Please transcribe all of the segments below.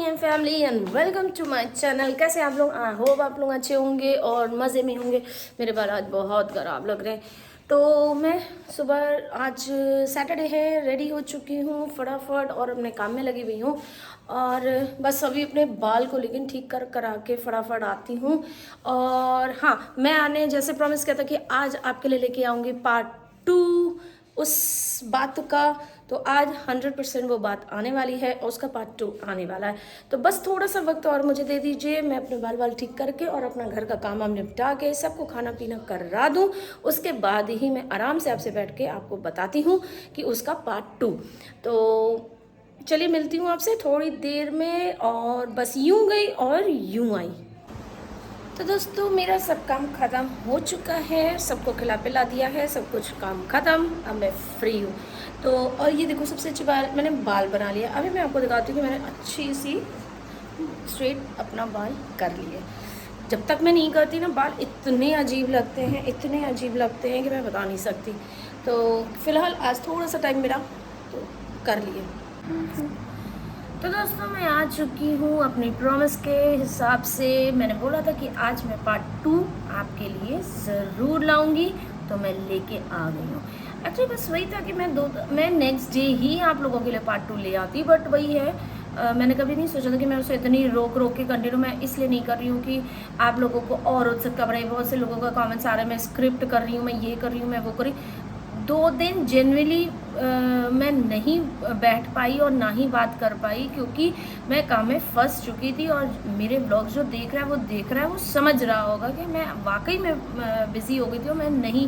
M family and welcome to my channel. कैसे आप लोग? आई होप आप लोग अच्छे होंगे और मज़े में होंगे। मेरे बाल आज बहुत ख़राब लग रहे हैं, तो मैं सुबह आज सैटरडे है, रेडी हो चुकी हूँ फटाफट और अपने काम में लगी हुई हूँ। और बस अभी अपने बाल को लेकिन ठीक करा के फटाफट आती हूँ। और हाँ, मैं आने जैसे प्रॉमिस किया था कि आज आपके लिए लेके आऊँगी पार्ट 2 उस बात का। तो आज 100% वो बात आने वाली है और उसका पार्ट 2 आने वाला है। तो बस थोड़ा सा वक्त और मुझे दे दीजिए, मैं अपने बाल ठीक करके और अपना घर का काम वाम निपटा के सबको खाना पीना करा दूं। उसके बाद ही मैं आराम से आपसे बैठ के आपको बताती हूँ कि उसका पार्ट 2। तो चलिए मिलती हूँ आपसे थोड़ी देर में। और बस यूँ गई और यूँ आई। तो दोस्तों मेरा सब काम ख़त्म हो चुका है, सबको खिला पिला दिया है, सब कुछ काम ख़त्म। अब मैं फ्री हूँ। तो और ये देखो, सबसे अच्छी बात, मैंने बाल बना लिया। अभी मैं आपको दिखाती हूँ कि मैंने अच्छी सी स्ट्रेट अपना बाल कर लिए। जब तक मैं नहीं करती ना, बाल इतने अजीब लगते हैं, इतने अजीब लगते हैं कि मैं बता नहीं सकती। तो फ़िलहाल आज थोड़ा सा टाइम मिला तो कर लिए। तो दोस्तों मैं आ चुकी हूँ अपनी प्रॉमिस के हिसाब से। मैंने बोला था कि आज मैं पार्ट 2 आपके लिए ज़रूर लाऊंगी, तो मैं लेके आ गई हूँ। एक्चुअली बस वही था कि मैं नेक्स्ट डे ही आप लोगों के लिए पार्ट 2 ले आती, बट वही है, मैंने कभी नहीं सोचा था कि मैं उसे इतनी रोक के कंटिन्यू मैं इसलिए नहीं कर रही हूँ कि आप लोगों को और उत्सुकता बढ़े। बहुत से लोगों का कमेंट्स आ रहे हैं, मैं स्क्रिप्ट कर रही हूँ, मैं ये कर रही हूँ, मैं वो कर रही हूँ। 2 दिन जनरली मैं नहीं बैठ पाई और ना ही बात कर पाई, क्योंकि मैं काम में फंस चुकी थी। और मेरे व्लॉग्स जो देख रहा है वो समझ रहा होगा कि मैं वाकई में बिज़ी हो गई थी और मैं नहीं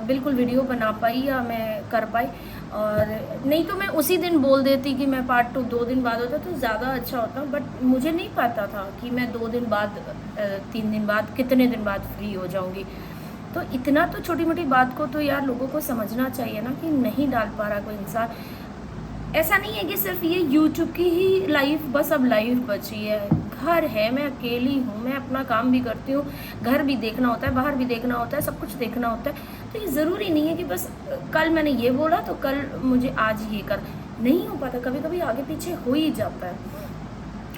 बिल्कुल वीडियो बना पाई या मैं कर पाई। और नहीं तो मैं उसी दिन बोल देती कि मैं पार्ट 2 2 दिन बाद होता तो ज़्यादा अच्छा होता, बट मुझे नहीं पता था कि मैं 2 दिन बाद 3 दिन बाद कितने दिन बाद फ्री हो जाऊँगी। तो इतना तो छोटी मोटी बात को तो यार लोगों को समझना चाहिए ना, कि नहीं डाल पा रहा कोई इंसान। ऐसा नहीं है कि सिर्फ ये YouTube की ही लाइफ बस अब लाइफ बची है। घर है, मैं अकेली हूँ, मैं अपना काम भी करती हूँ, घर भी देखना होता है, बाहर भी देखना होता है, सब कुछ देखना होता है। तो ये ज़रूरी नहीं है कि बस कल मैंने ये बोला तो कल मुझे आज ये कर, नहीं हो पाता। कभी कभी आगे पीछे हो ही जाता है।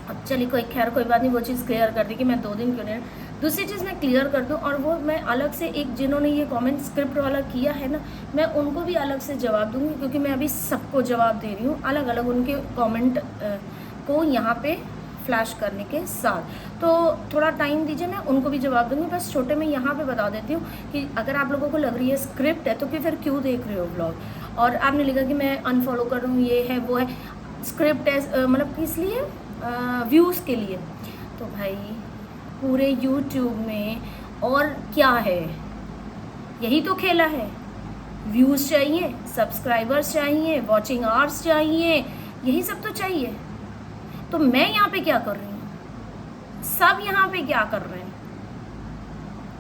अब चलिए कोई बात नहीं, वो चीज़ क्लियर कर दी कि मैं 2 दिन क्यों नहीं। दूसरी चीज़ मैं क्लियर कर दूं, और वो मैं अलग से एक जिन्होंने ये कमेंट स्क्रिप्ट वाला किया है ना, मैं उनको भी अलग से जवाब दूंगी, क्योंकि मैं अभी सबको जवाब दे रही हूँ अलग अलग उनके कमेंट को यहाँ पे फ्लैश करने के साथ। तो थोड़ा टाइम दीजिए, मैं उनको भी जवाब दूंगी। बस छोटे में यहाँ पे बता देती हूँ कि अगर आप लोगों को लग रही है स्क्रिप्ट है तो फिर क्यों देख रहे हो ब्लॉग। और आपने लिखा कि मैं अनफॉलो कर रहा हूँ, ये है वो है, स्क्रिप्ट है मतलब किस लिए? व्यूज़ के लिए। तो भाई पूरे YouTube में और क्या है? यही तो खेला है। व्यूज़ चाहिए, सब्सक्राइबर्स चाहिए, वॉचिंग आवर्स चाहिए, यही सब तो चाहिए। तो मैं यहाँ पे क्या कर रही हूँ? सब यहाँ पे क्या कर रहे हैं?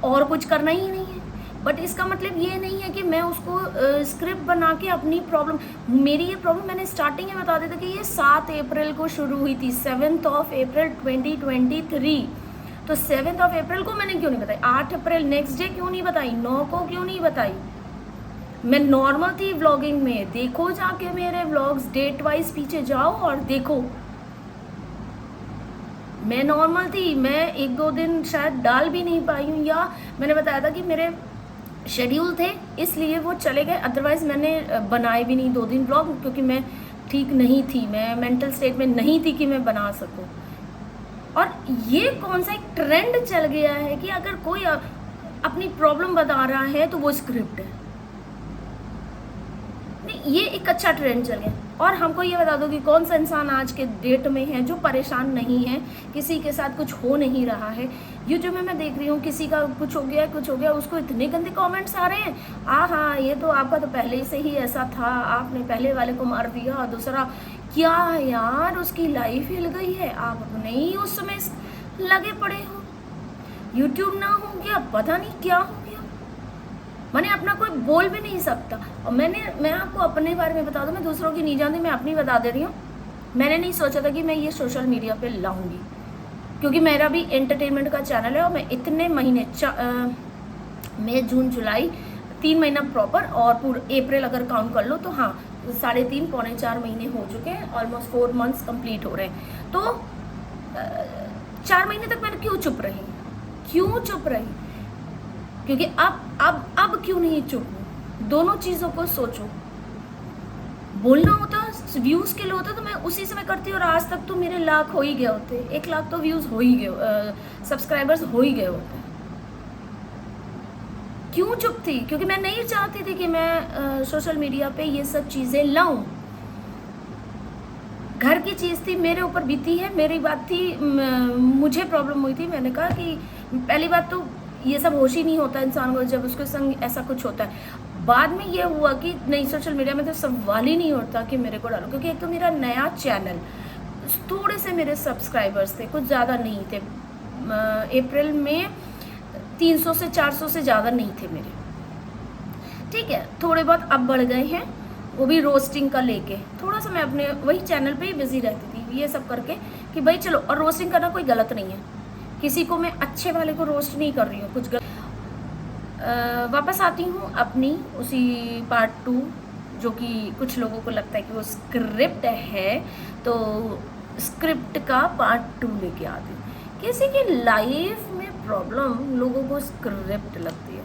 और कुछ करना ही नहीं है। बट इसका मतलब ये नहीं है कि मैं उसको स्क्रिप्ट बना के अपनी प्रॉब्लम, मेरी ये प्रॉब्लम मैंने स्टार्टिंग में बता दिया था कि ये 7 अप्रैल को शुरू हुई थी, 7th of April 2023। तो 7th of April को मैंने क्यों नहीं बताई? 8 अप्रैल नेक्स्ट डे क्यों नहीं बताई? 9 को क्यों नहीं बताई? मैं नॉर्मल थी व्लॉगिंग में। देखो जाके मेरे व्लॉग्स डेट वाइज पीछे जाओ और देखो, मैं नॉर्मल थी। मैं 1-2 दिन शायद डाल भी नहीं पाई हूँ, या मैंने बताया था कि मेरे शेड्यूल थे इसलिए वो चले गए। अदरवाइज़ मैंने बनाए भी नहीं 2 दिन ब्लॉग, क्योंकि मैं ठीक नहीं थी, मैं मेंटल स्टेट में नहीं थी कि मैं बना सकूं। और ये कौन सा एक ट्रेंड चल गया है कि अगर कोई अपनी प्रॉब्लम बता रहा है तो वो स्क्रिप्ट है। नहीं, ये एक अच्छा ट्रेंड चल गया। और हमको ये बता दो कि कौन सा इंसान आज के डेट में है जो परेशान नहीं है, किसी के साथ कुछ हो नहीं रहा है। यूट्यूब में मैं देख रही हूँ किसी का कुछ हो गया, उसको इतने गंदे कमेंट्स आ रहे हैं। हाँ, ये तो आपका तो पहले से ही ऐसा था, आपने पहले वाले को मार दिया। दूसरा क्या यार, उसकी लाइफ हिल गई है, आप अपने ही उस समय लगे पड़े हो। यूट्यूब ना हो गया, पता नहीं क्या हो गया, मैंने अपना कोई बोल भी नहीं सकता। और मैं आपको अपने बारे में बता दूं, मैं दूसरों की नहीं जानती, मैं अपनी बता दे रही हूँ। मैंने नहीं सोचा था कि मैं ये सोशल मीडिया पे लाऊंगी, क्योंकि मेरा भी एंटरटेनमेंट का चैनल है। और मैं इतने महीने मई जून जुलाई 3 महीना प्रॉपर, और पूरे अप्रैल अगर काउंट कर लो तो हाँ 3.5 पौने 4 महीने हो चुके हैं, ऑलमोस्ट 4 मंथ्स कंप्लीट हो रहे हैं। तो 4 महीने तक मैंने क्यों चुप रही, क्योंकि अब क्यों नहीं चुप हूँ। दोनों चीज़ों को सोचो, बोलना होता व्यूज़ के लिए होता तो मैं उसी समय करती, और आज तक तो मेरे लाख हो ही गए होते, 1 लाख तो व्यूज़ हो ही गए, सब्सक्राइबर्स हो ही गए होते। क्यों चुप थी? क्योंकि मैं नहीं चाहती थी कि मैं सोशल मीडिया पे ये सब चीज़ें लाऊं। घर की चीज़ थी, मेरे ऊपर बीती है, मेरी बात थी, मुझे प्रॉब्लम हुई थी। मैंने कहा कि पहली बात तो ये सब होश ही नहीं होता इंसान को जब उसके संग ऐसा कुछ होता है। बाद में ये हुआ कि नहीं, सोशल मीडिया में तो सवाल ही नहीं उठता कि मेरे को डालो, क्योंकि एक तो मेरा नया चैनल, थोड़े से मेरे सब्सक्राइबर्स थे, कुछ ज़्यादा नहीं थे। अप्रैल में 300 से 400 से ज़्यादा नहीं थे मेरे, ठीक है। थोड़े बहुत अब बढ़ गए हैं, वो भी रोस्टिंग का लेके। थोड़ा सा मैं अपने वही चैनल पे ही बिजी रहती थी ये सब करके कि भाई चलो, और रोस्टिंग करना कोई गलत नहीं है, किसी को मैं अच्छे वाले को रोस्ट नहीं कर रही हूँ, कुछ वापस आती हूँ अपनी उसी पार्ट 2, जो कि कुछ लोगों को लगता है कि वो स्क्रिप्ट है, तो स्क्रिप्ट का पार्ट 2 लेके आती हूँ। किसी की लाइफ में प्रॉब्लम लोगों को स्क्रिप्ट लगती है।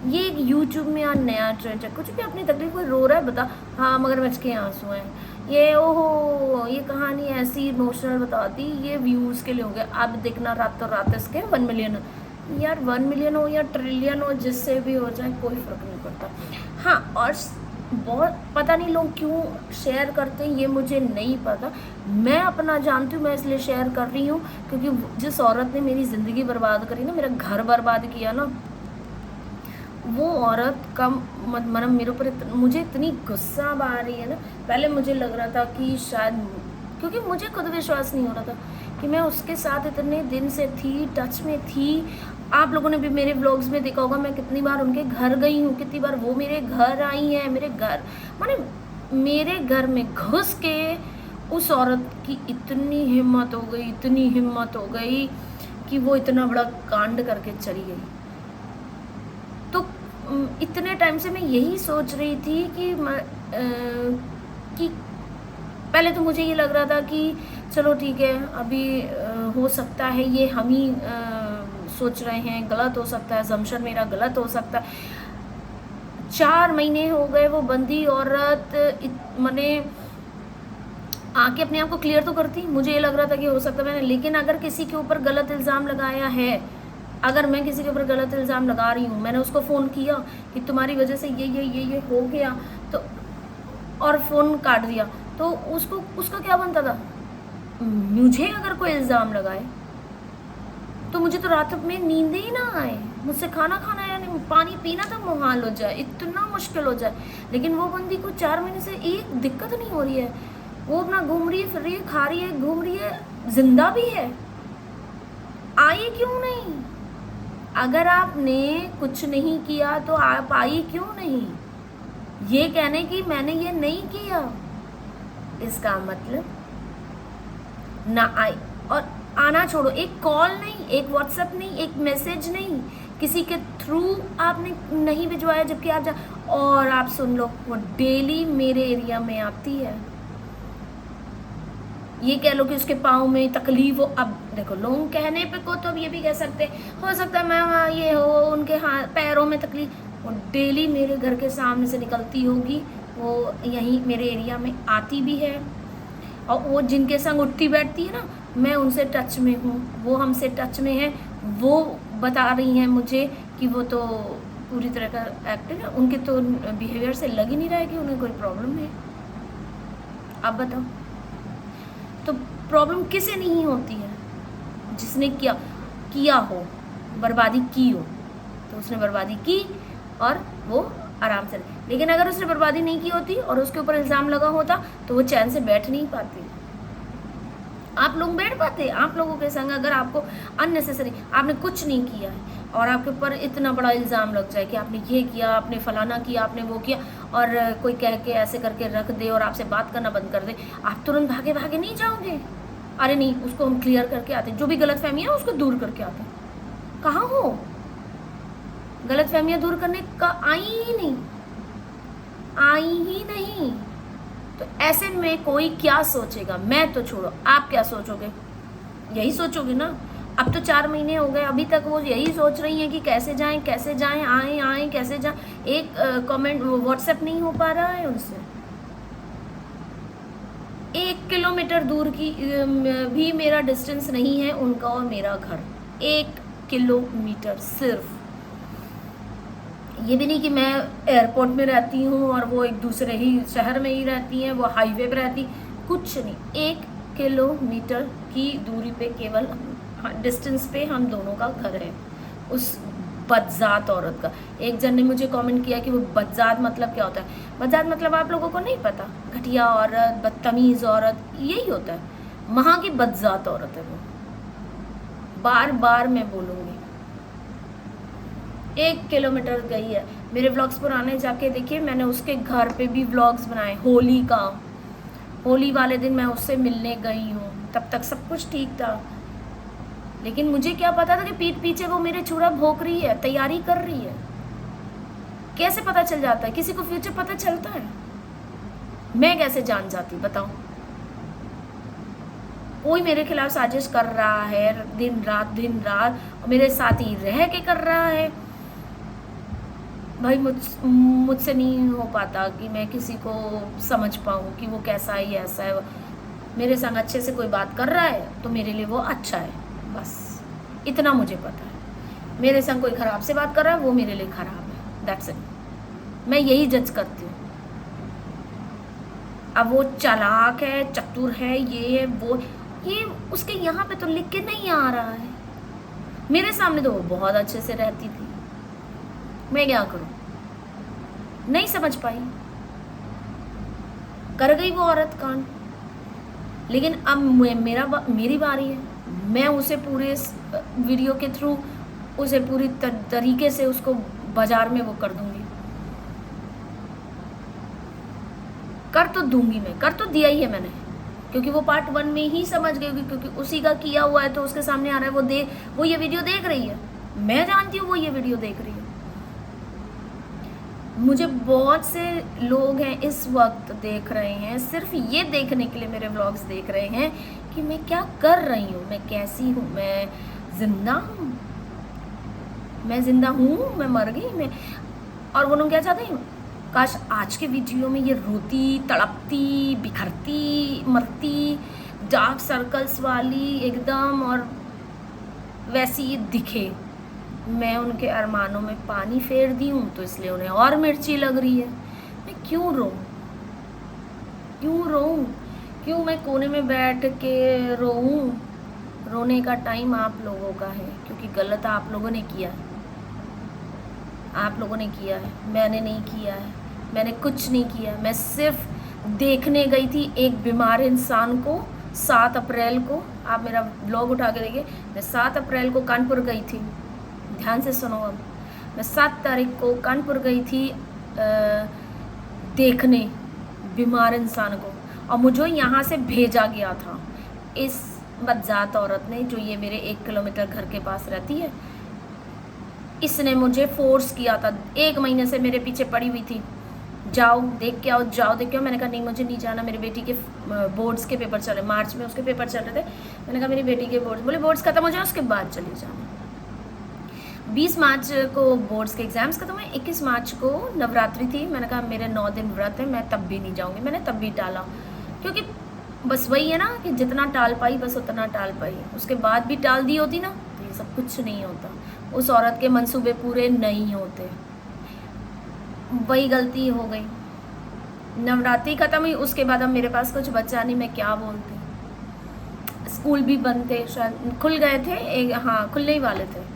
ये एक यूट्यूब में आज नया ट्रेंड है, कुछ भी अपनी तकलीफ कोई रो रहा है, बता हाँ मगरमच्छ के आंसू हैं, ये ओहो ये कहानी ऐसी इमोशनल बताती, ये व्यूज़ के लिए हो गया। अब देखना रातों रात इसके 1 मिलियन, यार 1 मिलियन हो या ट्रिलियन हो, जिससे भी हो जाए कोई फ़र्क नहीं पड़ता। हाँ, और बहुत पता नहीं लोग क्यों शेयर करते हैं, ये मुझे नहीं पता। मैं अपना जानती हूँ, मैं इसलिए शेयर कर रही हूँ क्योंकि जिस औरत ने मेरी ज़िंदगी बर्बाद करी ना, मेरा घर बर्बाद किया ना, वो औरत का मतलब मेरे ऊपर मुझे इतनी गुस्सा आ रही है ना। पहले मुझे लग रहा था कि शायद, क्योंकि मुझे खुद विश्वास नहीं हो रहा था कि मैं उसके साथ इतने दिन से थी, टच में थी। आप लोगों ने भी मेरे व्लॉग्स में देखा होगा मैं कितनी बार उनके घर गई हूँ, कितनी बार वो मेरे घर आई हैं। मेरे घर माने मेरे घर में घुस के उस औरत की इतनी हिम्मत हो गई कि वो इतना बड़ा कांड करके चली गई। तो इतने टाइम से मैं यही सोच रही थी कि पहले तो मुझे ये लग रहा था कि चलो ठीक है, अभी हो सकता है ये हम ही सोच रहे हैं, गलत हो सकता है, जमशर मेरा गलत हो सकता है। 4 महीने हो गए वो बंदी औरत मने आके अपने आप को क्लियर तो करती। मुझे ये लग रहा था कि हो सकता है मैंने, लेकिन अगर किसी के ऊपर गलत इल्ज़ाम लगाया है, अगर मैं किसी के ऊपर गलत इल्ज़ाम लगा रही हूँ, मैंने उसको फ़ोन किया कि तुम्हारी वजह से ये हो गया, तो और फ़ोन काट दिया, तो उसका क्या बनता था? मुझे अगर कोई इल्ज़ाम लगाए तो मुझे तो रात में नींद ही ना आए, मुझसे खाना खाना या नहीं, पानी पीना तक मुहाल हो जाए, इतना मुश्किल हो जाए। लेकिन वो बंदी को 4 महीने से एक दिक्कत नहीं हो रही है, वो अपना घूम रही है, फिर रही है, खा रही है, घूम रही है, जिंदा भी है। आई क्यों नहीं? अगर आपने कुछ नहीं किया तो आप आई क्यों नहीं? ये कहने की मैंने ये नहीं किया, इसका मतलब ना आई। और आना छोड़ो, एक कॉल नहीं, एक व्हाट्सएप नहीं, एक मैसेज नहीं, किसी के थ्रू आपने नहीं भिजवाया, जबकि आप और आप सुन लो, वो डेली मेरे एरिया में आती है। ये कह लो कि उसके पाँव में तकलीफ हो। अब देखो, लोग कहने पे को तो अब ये भी कह सकते हो सकता है मैं ये हो उनके हाथ पैरों में तकलीफ, वो डेली मेरे घर के सामने से निकलती होगी, वो यहीं मेरे एरिया में आती भी है। और वो जिनके संग उठती बैठती है ना, मैं उनसे टच में हूँ, वो हमसे टच में है। वो बता रही हैं मुझे कि वो तो पूरी तरह का एक्टिव है, उनके तो बिहेवियर से लग ही नहीं रहा है कि उन्हें कोई प्रॉब्लम है। अब बताओ, तो प्रॉब्लम किसे नहीं होती है? जिसने किया हो, बर्बादी की हो, तो उसने बर्बादी की और वो आराम से। लेकिन अगर उसने बर्बादी नहीं की होती और उसके ऊपर इल्ज़ाम लगा होता तो वो चैन से बैठ नहीं पाती। आप लोग बैठ पाते? आप लोगों के संग अगर आपको अननेसेसरी, आपने कुछ नहीं किया है और आपके ऊपर इतना बड़ा इल्ज़ाम लग जाए कि आपने ये किया, आपने फलाना किया, आपने वो किया, और कोई कह के ऐसे करके रख दे और आपसे बात करना बंद कर दे, आप तुरंत भागे भागे नहीं जाओगे? अरे नहीं, उसको हम क्लियर करके आते, जो भी गलतफहमी है उसको दूर करके आते। कहाँ हो? गलतफहमियाँ दूर करने का आई ही नहीं। तो ऐसे में कोई क्या सोचेगा? मैं तो छोड़ो, आप क्या सोचोगे? यही सोचोगे ना। अब तो 4 महीने हो गए, अभी तक वो यही सोच रही हैं कि कैसे जाएं, आए कैसे जाएं। एक कमेंट व्हाट्सएप नहीं हो पा रहा है उनसे। 1 किलोमीटर दूर की भी मेरा डिस्टेंस नहीं है उनका और मेरा घर, 1 किलोमीटर सिर्फ। ये भी नहीं कि मैं एयरपोर्ट में रहती हूँ और वो एक दूसरे ही शहर में ही रहती हैं, वो हाईवे पे रहती, कुछ नहीं। 1 किलोमीटर की दूरी पे केवल डिस्टेंस पे हम दोनों का घर है, उस बदजात औरत का। एक जन ने मुझे कमेंट किया कि वो बदजात मतलब क्या होता है। बदजात मतलब आप लोगों को नहीं पता, घटिया औरत, बदतमीज़ औरत, यही होता है। वहाँ की बदजात औरत है वो, बार बार मैं बोलूँगी। 1 किलोमीटर गई है। मेरे व्लॉग्स पुराने जाके देखिए, मैंने उसके घर पे भी व्लॉग्स बनाए होली का। होली वाले दिन मैं उससे मिलने गई हूँ, तब तक सब कुछ ठीक था। लेकिन मुझे क्या पता था कि पीठ पीछे वो मेरे चूड़ा भोंक रही है, तैयारी कर रही है। कैसे पता चल जाता है? किसी को फ्यूचर पता चलता है? मैं कैसे जान जाती बताओ? कोई मेरे खिलाफ साजिश कर रहा है दिन रात और मेरे साथ ही रह के कर रहा है। भाई मुझसे नहीं हो पाता कि मैं किसी को समझ पाऊँ कि वो कैसा है या ऐसा है। मेरे संग अच्छे से कोई बात कर रहा है तो मेरे लिए वो अच्छा है, बस इतना मुझे पता है। मेरे संग कोई ख़राब से बात कर रहा है, वो मेरे लिए ख़राब है, दैट्स इट। मैं यही जज करती हूँ। अब वो चालाक है, चतुर है, ये है वो, ये उसके यहाँ पे तो लिख के नहीं आ रहा है। मेरे सामने तो वो बहुत अच्छे से रहती थी, मैं क्या करूं? नहीं समझ पाई, कर गई वो औरत कांड। लेकिन अब मेरी बारी है। मैं उसे पूरे वीडियो के थ्रू उसे पूरी तरीके से उसको बाजार में वो कर दूंगी। कर तो दूंगी, मैं कर तो दिया ही है मैंने, क्योंकि वो पार्ट 1 में ही समझ गई, क्योंकि उसी का किया हुआ है तो उसके सामने आ रहा है। वो ये वीडियो देख रही है, मैं जानती हूँ वो ये वीडियो देख रही है। मुझे बहुत से लोग हैं इस वक्त देख रहे हैं, सिर्फ ये देखने के लिए मेरे व्लॉग्स देख रहे हैं कि मैं क्या कर रही हूँ, मैं कैसी हूँ, मैं जिंदा हूँ, मैं मर गई मैं। और वो लोग क्या चाहते हैं, काश आज के वीडियो में ये रोती, तड़पती, बिखरती, मरती, डार्क सर्कल्स वाली एकदम और वैसी दिखे। मैं उनके अरमानों में पानी फेर दी हूँ तो इसलिए उन्हें और मिर्ची लग रही है। मैं क्यों रोऊं? क्यों मैं कोने में बैठ के रोऊं? रोने का टाइम आप लोगों का है, क्योंकि गलत आप लोगों ने किया है। आप लोगों ने किया है, मैंने नहीं किया है। मैंने कुछ नहीं किया, मैं सिर्फ देखने गई थी एक बीमार इंसान को। 7 अप्रैल को, आप मेरा ब्लॉग उठा के देखिए, मैं 7 अप्रैल को कानपुर गई थी। ध्यान से सुनो, अब मैं 7 तारीख को कानपुर गई थी देखने बीमार इंसान को, और मुझे यहाँ से भेजा गया था इस बदजात औरत ने, जो ये मेरे 1 किलोमीटर घर के पास रहती है। इसने मुझे फोर्स किया था, 1 महीने से मेरे पीछे पड़ी हुई थी, जाओ देख के आओ, जाओ देख के आओ। मैंने कहा नहीं, मुझे नहीं जाना, मेरी बेटी के बोर्ड्स के पेपर चल रहे, मार्च में उसके पेपर चल रहे थे। मैंने कहा मेरी बेटी के बोर्ड्स, बोले बोर्ड्स खत्म हो जाए उसके बाद चली जाना। 20 मार्च को बोर्ड्स के एग्ज़ाम्स खत्म हुए, 21 मार्च को नवरात्रि थी। मैंने कहा मेरे 9 दिन व्रत है, मैं तब भी नहीं जाऊँगी। मैंने तब भी टाला, क्योंकि बस वही है ना कि जितना टाल पाई बस उतना टाल पाई। उसके बाद भी टाल दी होती ना तो ये सब कुछ नहीं होता, उस औरत के मंसूबे पूरे नहीं होते। वही गलती हो गई। नवरात्रि खत्म हुई, उसके बाद अब मेरे पास कुछ बचा नहीं, मैं क्या बोलती। स्कूल भी बंद थे, शायद खुल गए थे, हाँ खुलने ही वाले थे।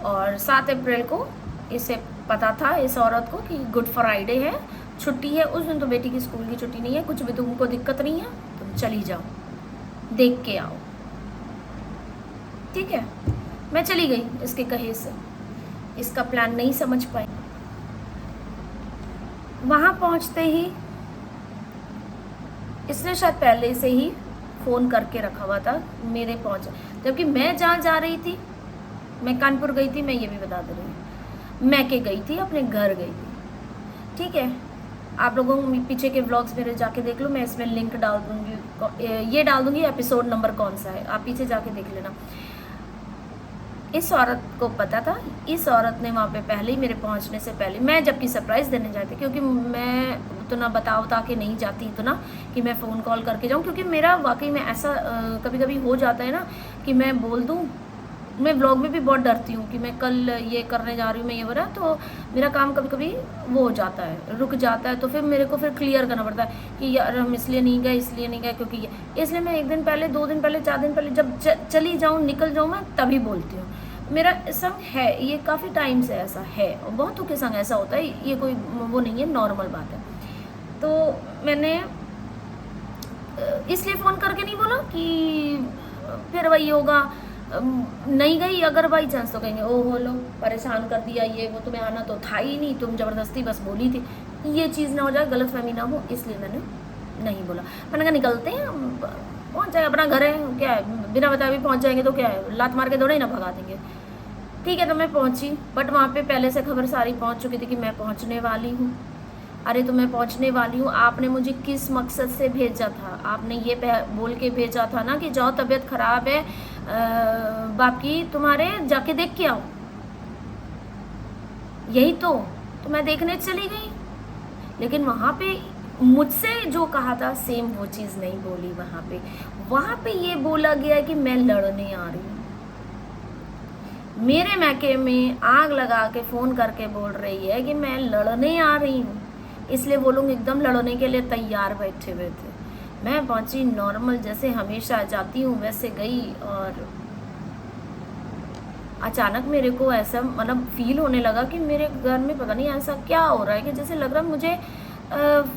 और 7 अप्रैल को इसे पता था, इस औरत को, कि गुड फ्राइडे है, छुट्टी है। उस दिन तो बेटी की स्कूल की छुट्टी नहीं है, कुछ भी तुमको दिक्कत नहीं है, तुम चली जाओ, देख के आओ। ठीक है, मैं चली गई इसके कहे से। इसका प्लान नहीं समझ पाई। वहाँ पहुँचते ही इसने शायद पहले से ही फ़ोन करके रखा हुआ था मेरे पहुँच, जबकि मैं जहाँ जा रही थी, मैं कानपुर गई थी, मैं ये भी बता दे रही हूँ, मैं के गई थी, अपने घर गई थी। ठीक है, आप लोगों को पीछे के व्लॉग्स मेरे जाके देख लो, मैं इसमें लिंक डाल दूँगी, ये डाल दूँगी एपिसोड नंबर कौन सा है, आप पीछे जाके देख लेना। इस औरत को पता था, इस औरत ने वहाँ पे पहले ही मेरे पहुँचने से पहले, मैं जबकि सरप्राइज़ देने जाती, क्योंकि मैं उतना बता के नहीं जाती इतना कि मैं फ़ोन कॉल करके जाऊँ, क्योंकि मेरा वाकई में ऐसा कभी कभी हो जाता है ना कि मैं बोल दूँ, मैं व्लॉग में भी बहुत डरती हूँ कि मैं कल ये करने जा रही हूँ, मैं ये बोला, तो मेरा काम कभी कभी वो हो जाता है, रुक जाता है, तो फिर मेरे को फिर क्लियर करना पड़ता है कि यार हम इसलिए नहीं गए क्योंकि ये, इसलिए मैं 1 दिन पहले, 2 दिन पहले, 4 दिन पहले जब चली जाऊँ, निकल जाऊँ, मैं तभी बोलती हूँ। मेरा संग है ये, काफ़ी टाइम से ऐसा है, और बहुतों के संग ऐसा होता है, ये कोई वो नहीं है, नॉर्मल बात है। तो मैंने इसलिए फ़ोन करके नहीं बोला कि फिर वही होगा, नहीं गई अगर बाई चांस तो कहेंगे ओह लो परेशान कर दिया, ये वो, तुम्हें आना तो था ही नहीं, तुम ज़बरदस्ती बस बोली थी, ये चीज़ ना हो जाए, गलतफहमी ना हो, इसलिए मैंने नहीं बोला। मैंने कहा निकलते हैं, पहुँच जाए, अपना घर है, क्या है, बिना बताए भी पहुँच जाएंगे तो क्या है, लात मार के दौड़े ही ना भगा देंगे। ठीक है, तो मैं पहुँची, बट वहाँ पे पहले से खबर सारी पहुँच चुकी थी कि मैं पहुँचने वाली हूँ। अरे तो मैं पहुँचने वाली हूँ, आपने मुझे किस मकसद से भेजा था? आपने ये बोल के भेजा था ना कि जाओ तबीयत ख़राब है बाकी तुम्हारे, जाके देख के आओ, यही तो मैं देखने चली गई। लेकिन वहाँ पे मुझसे जो कहा था सेम वो चीज़ नहीं बोली वहाँ पे ये बोला गया कि मैं लड़ने आ रही हूँ। मेरे मैके में आग लगा के फ़ोन करके बोल रही है कि मैं लड़ने आ रही हूँ, इसलिए वो लोग एकदम लड़ने के लिए तैयार बैठे हुए थे। मैं पहुंची नॉर्मल, जैसे हमेशा जाती हूँ वैसे गई, और अचानक मेरे को ऐसा मतलब फील होने लगा कि मेरे घर में पता नहीं ऐसा क्या हो रहा है, कि जैसे लग रहा है मुझे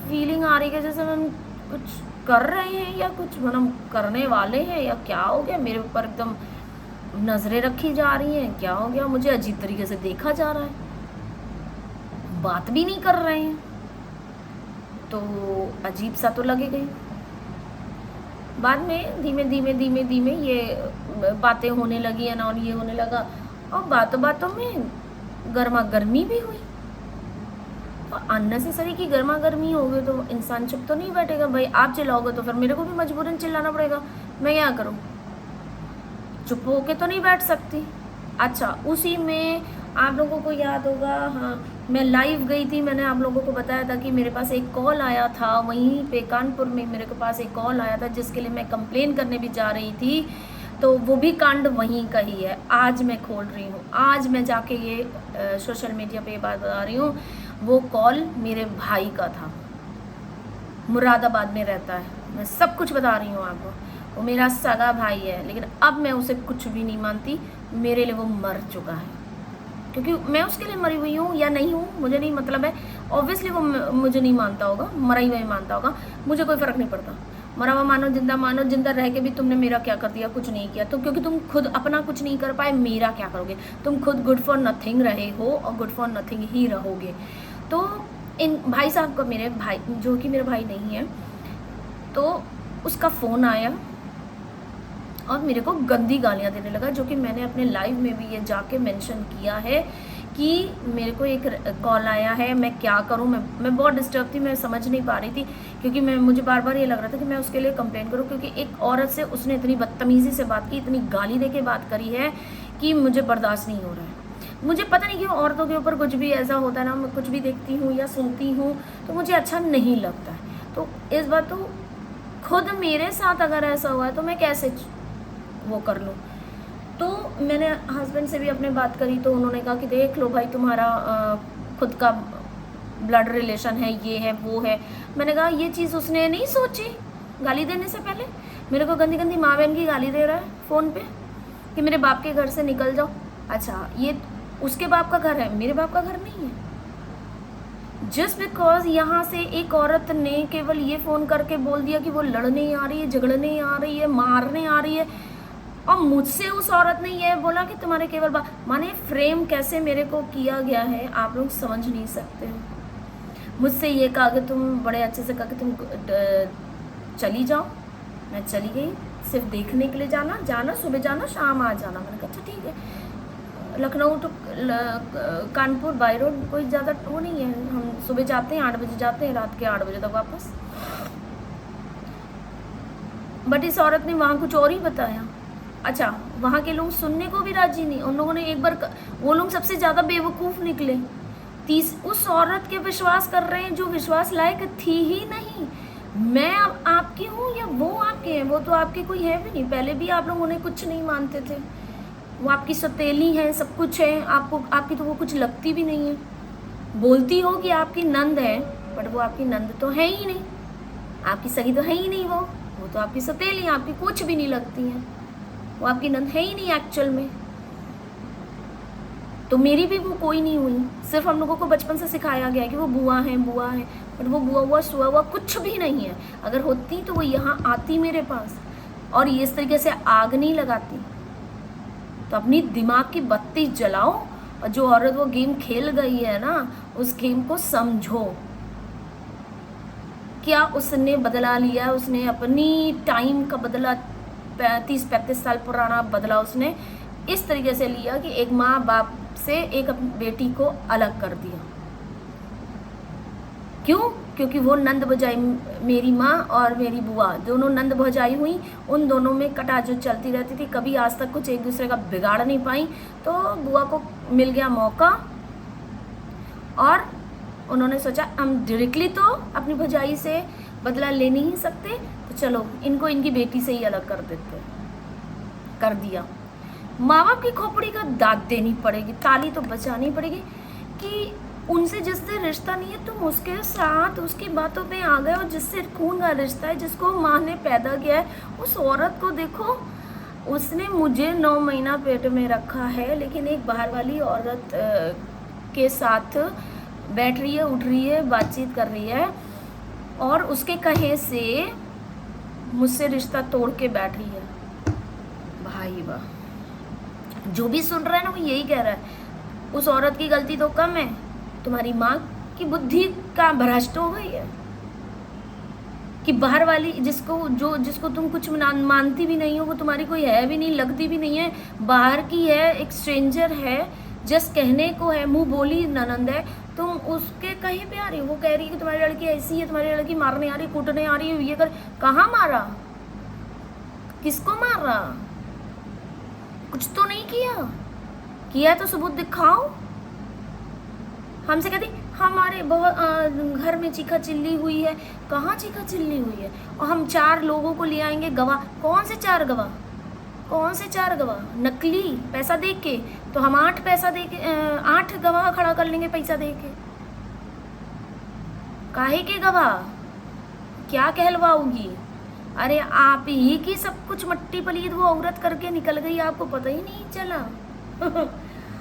फीलिंग आ रही है जैसे हम कुछ कर रहे हैं या कुछ मतलब करने वाले हैं, या क्या हो गया, मेरे ऊपर एकदम नज़रें रखी जा रही हैं, क्या हो गया, मुझे अजीब तरीके से देखा जा रहा है, बात भी नहीं कर रहे हैं, तो अजीब सा तो लगेगा ही। बाद में धीमे धीमे ये बातें होने लगी है ना, और ये होने लगा, और बातों में गर्मा गर्मी भी हुई। और अननेसेसरी की गर्मा गर्मी हो गई तो इंसान चुप तो नहीं बैठेगा भाई, आप चिल्लाओगे तो फिर मेरे को भी मजबूरन चिल्लाना पड़ेगा, मैं क्या करूँ, चुप होके तो नहीं बैठ सकती। अच्छा, उसी में आप लोगों को याद होगा, हाँ मैं लाइव गई थी, मैंने आप लोगों को बताया था कि मेरे पास एक कॉल आया था, वहीं पे कानपुर में मेरे के पास एक कॉल आया था जिसके लिए मैं कंप्लेन करने भी जा रही थी, तो वो भी कांड वहीं का ही है। आज मैं खोल रही हूँ, आज मैं जाके ये सोशल मीडिया पे बात बता रही हूँ। वो कॉल मेरे भाई का था, मुरादाबाद में रहता है, मैं सब कुछ बता रही हूँ आपको, वो मेरा सगा भाई है, लेकिन अब मैं उसे कुछ भी नहीं मानती, मेरे लिए वो मर चुका है, क्योंकि मैं उसके लिए मरी हुई हूँ या नहीं हूँ मुझे नहीं मतलब है, ऑब्वियसली वो मुझे नहीं मानता होगा, मरा ही हुआ मानता होगा, मुझे कोई फ़र्क नहीं पड़ता, मरा हुआ मानो, जिंदा रह के भी तुमने मेरा क्या कर दिया, कुछ नहीं किया, तो क्योंकि तुम खुद अपना कुछ नहीं कर पाए, मेरा क्या करोगे, तुम खुद गुड फॉर नथिंग रहे हो और गुड फॉर नथिंग ही रहोगे। तो इन भाई साहब का, मेरे भाई जो कि मेरे भाई नहीं है, तो उसका फ़ोन आया और मेरे को गंदी गालियाँ देने लगा, जो कि मैंने अपने लाइव में भी ये जाके मेंशन किया है कि मेरे को एक कॉल आया है, मैं क्या करूं, मैं बहुत डिस्टर्ब थी, मैं समझ नहीं पा रही थी, क्योंकि मुझे बार बार ये लग रहा था कि मैं उसके लिए कंप्लेन करूं, क्योंकि एक औरत से उसने इतनी बदतमीज़ी से बात की, इतनी गाली दे के बात करी है कि मुझे बर्दाश्त नहीं हो रहा है। मुझे पता नहीं क्यों औरतों के ऊपर कुछ भी ऐसा होता है ना, मैं कुछ भी देखती हूँ या सुनती हूँ तो मुझे अच्छा नहीं लगता है। तो इस बार तो खुद मेरे साथ अगर ऐसा हुआ है तो मैं कैसे वो कर लूँ। तो मैंने हस्बैंड से भी अपने बात करी, तो उन्होंने कहा कि देख लो भाई, तुम्हारा खुद का ब्लड रिलेशन है, ये है वो है। मैंने कहा ये चीज़ उसने नहीं सोची गाली देने से पहले, मेरे को गंदी गंदी माँ बहन की गाली दे रहा है फ़ोन पे कि मेरे बाप के घर से निकल जाओ। अच्छा, ये उसके बाप का घर है, मेरे बाप का घर नहीं है। जस्ट बिकॉज यहाँ से एक औरत ने केवल ये फ़ोन करके बोल दिया कि वो लड़ने आ रही है, झगड़ने आ रही है, मारने आ रही है, और मुझसे उस औरत ने ये बोला कि तुम्हारे केवल माने फ्रेम कैसे मेरे को किया गया है आप लोग समझ नहीं सकते हो। मुझसे ये कहा कि तुम बड़े अच्छे से कहा कि तुम चली जाओ। मैं चली गई, सिर्फ देखने के लिए जाना, सुबह जाना, शाम आ जाना। मैंने कहा अच्छा ठीक है, Lucknow to Kanpur by road कोई ज़्यादा वो नहीं है। हम सुबह जाते हैं 8 बजे जाते हैं, रात के 8 बजे तक वापस। बट इस औरत ने वहाँ कुछ और ही बताया। अच्छा, वहाँ के लोग सुनने को भी राजी नहीं। उन लोगों ने एक बार वो लोग सबसे ज़्यादा बेवकूफ़ निकले। उस औरत के विश्वास कर रहे हैं जो विश्वास लायक थी ही नहीं। मैं अब आपकी हूँ या वो आपके हैं? वो तो आपके कोई है भी नहीं। पहले भी आप लोग उन्हें कुछ नहीं मानते थे। वो आपकी सौतेली हैं, सब कुछ है। आपको आपकी तो वो कुछ लगती भी नहीं है। बोलती हो कि आपकी नंद है, बट वो आपकी नंद तो है ही नहीं। आपकी सगी तो है ही नहीं। वो तो आपकी सौतेली हैं, आपकी कुछ भी नहीं लगती हैं। वो आपकी नंद है ही नहीं एक्चुअल में। तो मेरी भी वो कोई नहीं हुई। सिर्फ हम लोगों को बचपन से सिखाया गया है कि वो बुआ है, बट वो बुआ हुआ सुआ हुआ कुछ भी नहीं है। अगर होती तो वो यहाँ आती मेरे पास और ये इस तरीके से आग नहीं लगाती। तो अपनी दिमाग की बत्ती जलाओ और जो औरत वो गेम खेल गई है ना, उस गेम को समझो। क्या उसने बदला लिया? उसने अपनी टाइम का बदला 35-35 साल पुराना बदला उसने इस तरीके से लिया कि एक माँ बाप से एक अपनी बेटी को अलग कर दिया। क्यों? क्योंकि वो नंद भौजाई, मेरी माँ और मेरी बुआ दोनों नंद भौजाई हुई। उन दोनों में कटाजो चलती रहती थी, कभी आज तक कुछ एक दूसरे का बिगाड़ नहीं पाई। तो बुआ को मिल गया मौका और उन्होंने सोचा हम डायरेक्टली तो अपनी भौजाई से बदला ले नहीं सकते, तो चलो इनको इनकी बेटी से ही अलग कर देते। कर दिया। माँ बाप की खोपड़ी का दाद देनी पड़ेगी, ताली तो बचानी पड़ेगी कि उनसे जिससे रिश्ता नहीं है तुम उसके साथ उसकी बातों पे आ गए। और जिससे खून का रिश्ता है, जिसको माँ ने पैदा किया है, उस औरत को देखो। उसने मुझे 9 महीना पेट में रखा है, लेकिन एक बाहर वाली औरत के साथ बैठ रही है, उठ रही है, बातचीत कर रही है और उसके कहे से मुझसे रिश्ता तोड़ के बैठ रही है। भाई वाह, जो भी सुन रहा है ना वो यही कह रहा है उस औरत की गलती तो कम है, तुम्हारी माँ की बुद्धि का भ्रष्ट हो गई है कि बाहर वाली जिसको तुम कुछ मानती भी नहीं हो, वो तुम्हारी कोई है भी नहीं, लगती भी नहीं है, बाहर की है, एक स्ट्रेंजर है, जस्ट कहने को है, मुंह बोली ननंद है, तुम उसके कहीं पे आ रही हो। वो कह रही है कि तुम्हारी लड़की ऐसी है, तुम्हारी लड़की मारने आ रही, कूटने आ रही है, ये कर। कहाँ मारा? किसको मारा? कुछ तो नहीं किया तो सबूत दिखाओ। हमसे कहती हमारे बहुत घर में चीखा चिल्ली हुई है। कहाँ चीखा चिल्ली हुई है? और हम 4 लोगों को ले आएंगे गवाह। कौन से 4 गवाह? कौन से 4 गवाह? नकली पैसा दे के? तो हम 8 गवाह खड़ा कर लेंगे पैसा दे के। काहे के गवाह? क्या कहलवाओगी? अरे आप ही की सब कुछ मट्टी पलीद वो औरत करके निकल गई, आपको पता ही नहीं चला।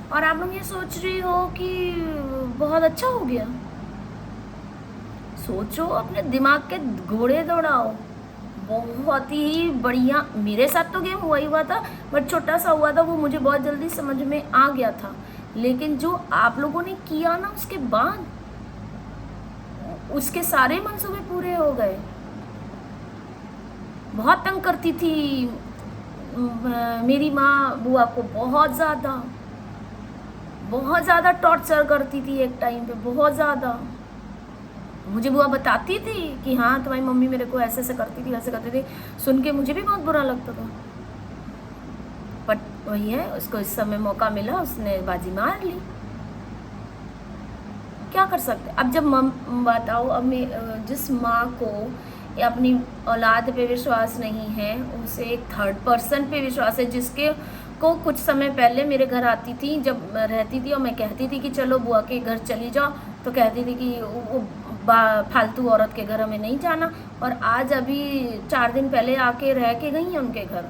और आप लोग ये सोच रही हो कि बहुत अच्छा हो गया। सोचो, अपने दिमाग के घोड़े दौड़ाओ। बहुत ही बढ़िया। मेरे साथ तो गेम हुआ ही हुआ था, बट छोटा सा हुआ था, वो मुझे बहुत जल्दी समझ में आ गया था। लेकिन जो आप लोगों ने किया ना, उसके बाद उसके सारे मंसूबे पूरे हो गए। बहुत तंग करती थी मेरी माँ बुआ को, बहुत ज़्यादा टॉर्चर करती थी एक टाइम पे, बहुत ज़्यादा। मुझे बुआ बताती थी कि हाँ तुम्हारी मम्मी मेरे को ऐसे ऐसे करती थी, ऐसे करती थी। सुन के मुझे भी बहुत बुरा लगता था, बट वही है, उसको इस समय मौका मिला, उसने बाजी मार ली। क्या कर सकते? अब जब बताओ, अब जिस माँ को अपनी औलाद पे विश्वास नहीं है, उसे एक 3rd पर्सन पे विश्वास है, जिसके को कुछ समय पहले मेरे घर आती थी जब रहती थी और मैं कहती थी कि चलो बुआ के घर चली जाओ, तो कहती थी कि वो फालतू औरत के घर हमें नहीं जाना। और आज अभी 4 दिन पहले आके रह के गई हैं उनके घर।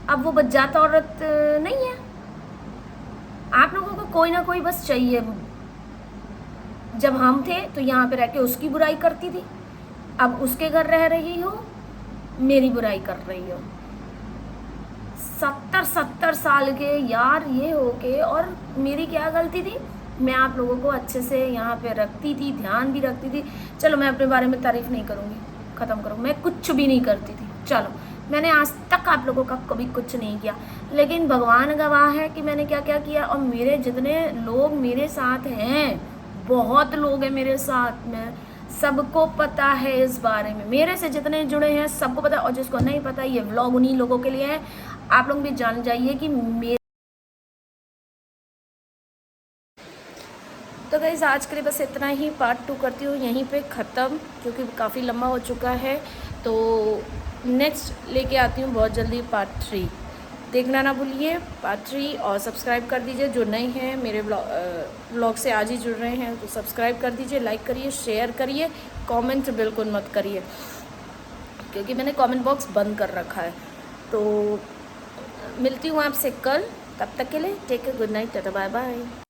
अब वो बज्जात औरत नहीं है। आप लोगों को कोई ना कोई बस चाहिए। जब हम थे तो यहाँ पे रह के उसकी बुराई करती थी, अब उसके घर रह रही हो, मेरी बुराई कर रही हो। 70 साल के यार ये हो के, और मेरी क्या गलती थी? मैं आप लोगों को अच्छे से यहाँ पे रखती थी, ध्यान भी रखती थी। चलो मैं अपने बारे में तारीफ नहीं करूँगी, ख़त्म करो। मैं कुछ भी नहीं करती थी। चलो मैंने आज तक आप लोगों का कभी कुछ नहीं किया, लेकिन भगवान गवाह है कि मैंने क्या क्या किया। और मेरे जितने लोग मेरे साथ हैं, बहुत लोग हैं मेरे साथ में, सबको पता है इस बारे में। मेरे से जितने जुड़े हैं सबको पता है, और जिसको नहीं पता ये व्लॉग उन्हीं लोगों के लिए है। आप लोग भी जान जाइए कि तो गाइस आज के लिए बस इतना ही। पार्ट 2 करती हूँ यहीं पे ख़त्म, क्योंकि काफ़ी लंबा हो चुका है। तो नेक्स्ट लेके आती हूँ बहुत जल्दी पार्ट 3। देखना ना भूलिए पार्ट 3, और सब्सक्राइब कर दीजिए जो नए हैं मेरे ब्लॉग से आज ही जुड़ रहे हैं तो सब्सक्राइब कर दीजिए, लाइक करिए, शेयर करिए, कमेंट बिल्कुल मत करिए क्योंकि मैंने कमेंट बॉक्स बंद कर रखा है। तो मिलती हूँ आपसे कल, तब तक के लिए take care, good night, tata bye bye.